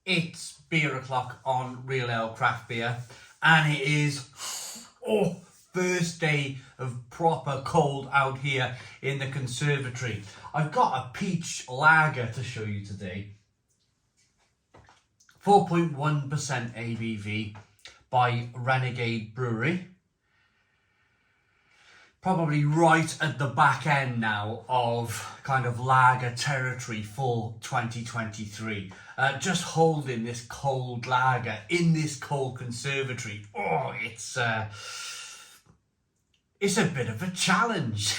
It's beer o'clock on Real Ale Craft Beer, and it is first day of proper cold out here in the conservatory. I've got a peach lager to show you today. 4.1% ABV by Renegade Brewery. Probably right at the back end now of kind of lager territory for 2023. Just holding this cold lager in this cold conservatory. Oh, it's a bit of a challenge.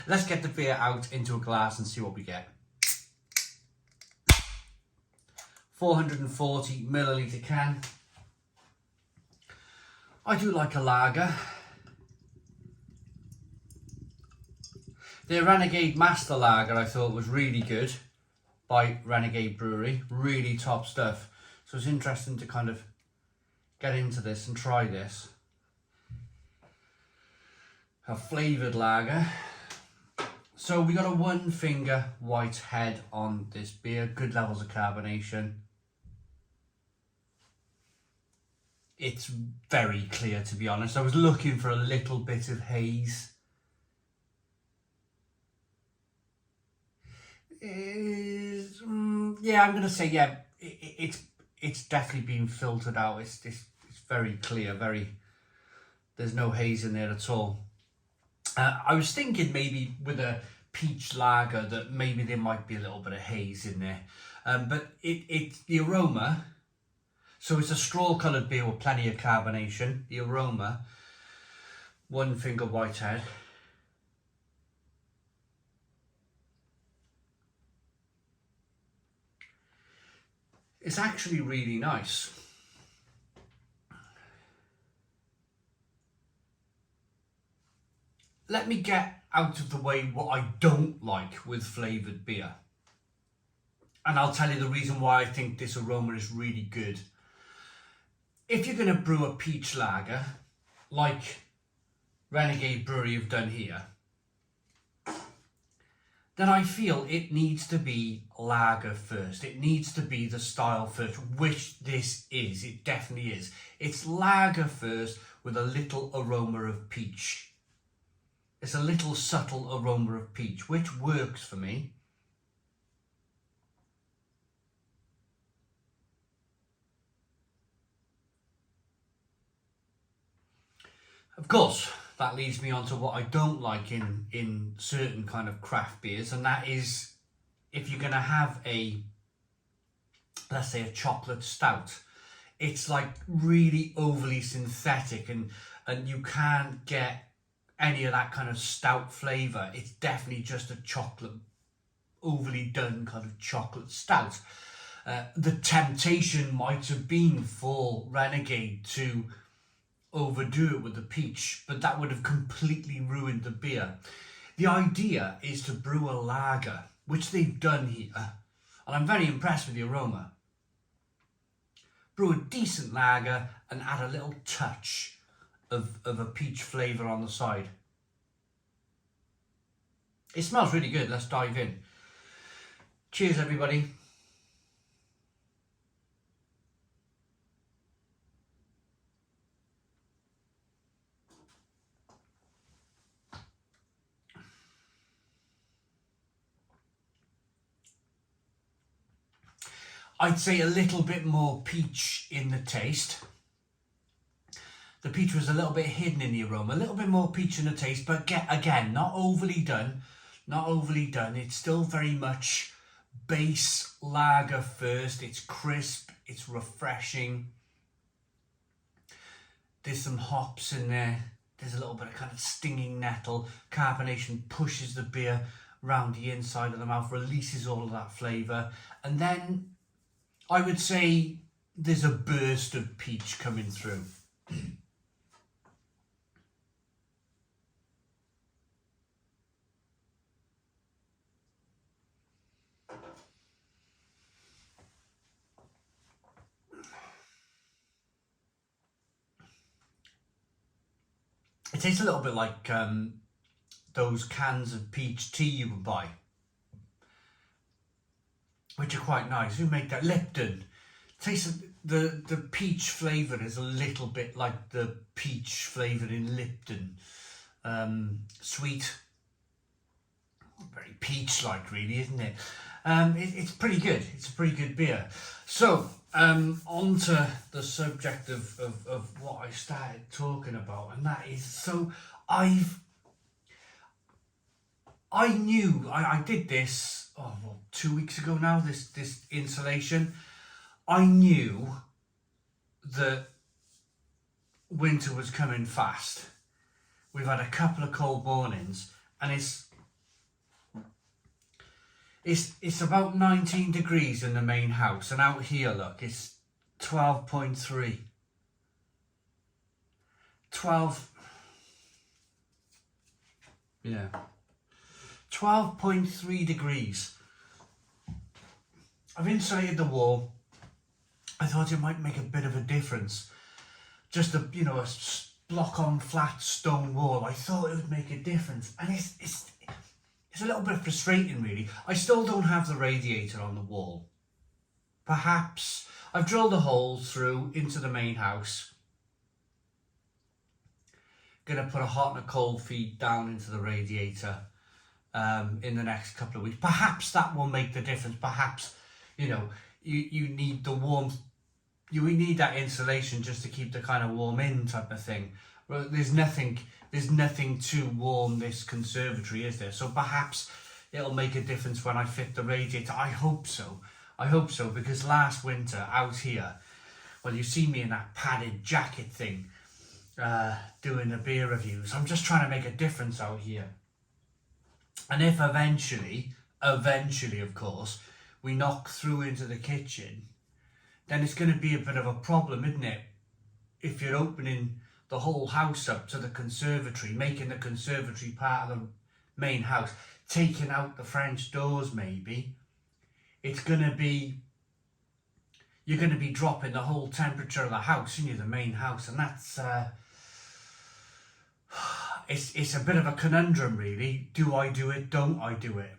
Let's get the beer out into a glass and see what we get. 440 milliliter can. I do like a lager. The Renegade Master Lager I thought was really good by Renegade Brewery, really top stuff. So it's interesting to kind of get into this and try this. A flavoured lager. So we got a 1 finger white head on this beer, good levels of carbonation. It's very clear, to be honest. I was looking for a little bit of haze. Yeah, I'm going to say, yeah, it's definitely been filtered out. It's very clear, there's no haze in there at all. I was thinking maybe with a peach lager that maybe there might be a little bit of haze in there. But it's the aroma, so it's a straw coloured beer with plenty of carbonation. The aroma, 1 finger white head. It's actually really nice. Let me get out of the way what I don't like with flavoured beer. And I'll tell you the reason why I think this aroma is really good. If you're going to brew a peach lager, like Renegade Brewery have done here, then I feel it needs to be lager first. It needs to be the style first, which this is. It definitely is. It's lager first with a little aroma of peach. It's a little subtle aroma of peach, which works for me. Of course, that leads me on to what I don't like in certain kind of craft beers, and that is if you're going to have let's say a chocolate stout, it's like really overly synthetic and you can't get any of that kind of stout flavour. It's definitely just a chocolate, overly done kind of chocolate stout. The temptation might have been for Renegade to overdo it with the peach, but that would have completely ruined the beer. The idea is to brew a lager, which they've done here, and I'm very impressed with the aroma. Brew a decent lager and add a little touch of a peach flavour on the side. It smells really good. Let's dive in. Cheers, everybody. I'd say a little bit more peach in the taste. The peach was a little bit hidden in the aroma, a little bit more peach in the taste, but again, not overly done, not overly done. It's still very much base lager first. It's crisp, it's refreshing. There's some hops in there. There's a little bit of kind of stinging nettle. Carbonation pushes the beer round the inside of the mouth, releases all of that flavour. And then I would say there's a burst of peach coming through. It tastes a little bit like those cans of peach tea you would buy, which are quite nice. Who make that? Lipton. Tastes the peach flavour is a little bit like the peach flavour in Lipton. Sweet, very peach-like, really, isn't it? It's pretty good. It's a pretty good beer. So, on to the subject of what I started talking about, and that is, so I knew, I did this, 2 weeks ago now, this insulation. I knew that winter was coming fast. We've had a couple of cold mornings, and it's about 19 degrees in the main house, and out here, look, it's 12.3. 12.3 degrees. I've insulated the wall. I thought it might make a bit of a difference. Just a block on flat stone wall. I thought it would make a difference, and it's a little bit frustrating, really. I still don't have the radiator on the wall. Perhaps I've drilled a hole through into the main house. Gonna put a hot and a cold feed down into the radiator in the next couple of weeks. Perhaps that will make the difference. Perhaps you need the warmth. You need that insulation just to keep the kind of warm in type of thing. Well, there's nothing to warm this conservatory, is there? So perhaps it'll make a difference when I fit the radiator. I hope so, because last winter out here, well, you see me in that padded jacket thing, doing the beer reviews. I'm just trying to make a difference out here. And if eventually, of course, we knock through into the kitchen, then it's going to be a bit of a problem, isn't it? If you're opening the whole house up to the conservatory, making the conservatory part of the main house, taking out the French doors maybe, you're going to be dropping the whole temperature of the house, the main house, and that's it's a bit of a conundrum, really. Do I do it? Don't I do it?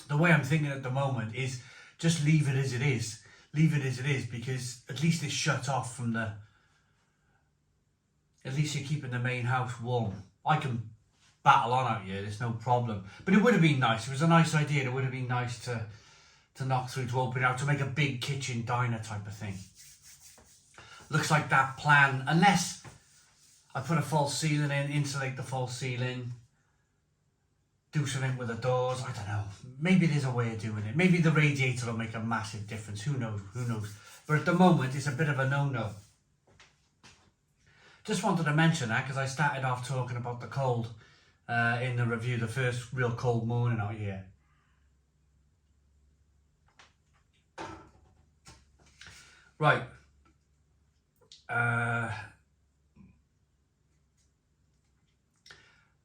The way I'm thinking at the moment is just leave it as it is. Leave it as it is, because at least it's shut off from at least you're keeping the main house warm. I can battle on out here, there's no problem. But it would have been nice. It was a nice idea. It would have been nice to knock through, to open it out, to make a big kitchen diner type of thing. Looks like that plan, unless I put a false ceiling in, insulate the false ceiling, do something with the doors, I don't know. Maybe there's a way of doing it. Maybe the radiator will make a massive difference. Who knows? But at the moment, it's a bit of a no-no. Just wanted to mention that because I started off talking about the cold in the review, the first real cold morning out here. Right.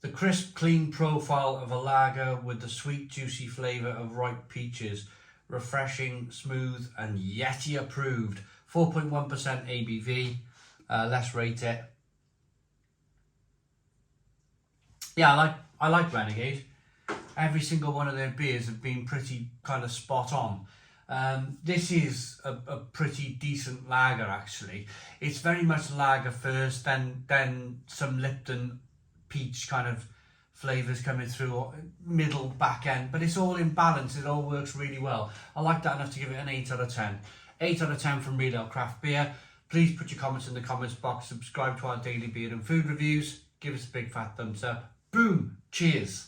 The crisp, clean profile of a lager with the sweet, juicy flavour of ripe peaches. Refreshing, smooth, and Yeti approved. 4.1% ABV. Let's rate it. Yeah, I like Renegade. Every single one of their beers have been pretty kind of spot on. This is a pretty decent lager, actually. It's very much lager first, then some Lipton peach kind of flavours coming through, middle, back end, but it's all in balance. It all works really well. I like that enough to give it an 8 out of 10. 8 out of 10 from Real Ale Craft Beer. Please put your comments in the comments box, subscribe to our daily beer and food reviews, give us a big fat thumbs up. Boom! Cheers!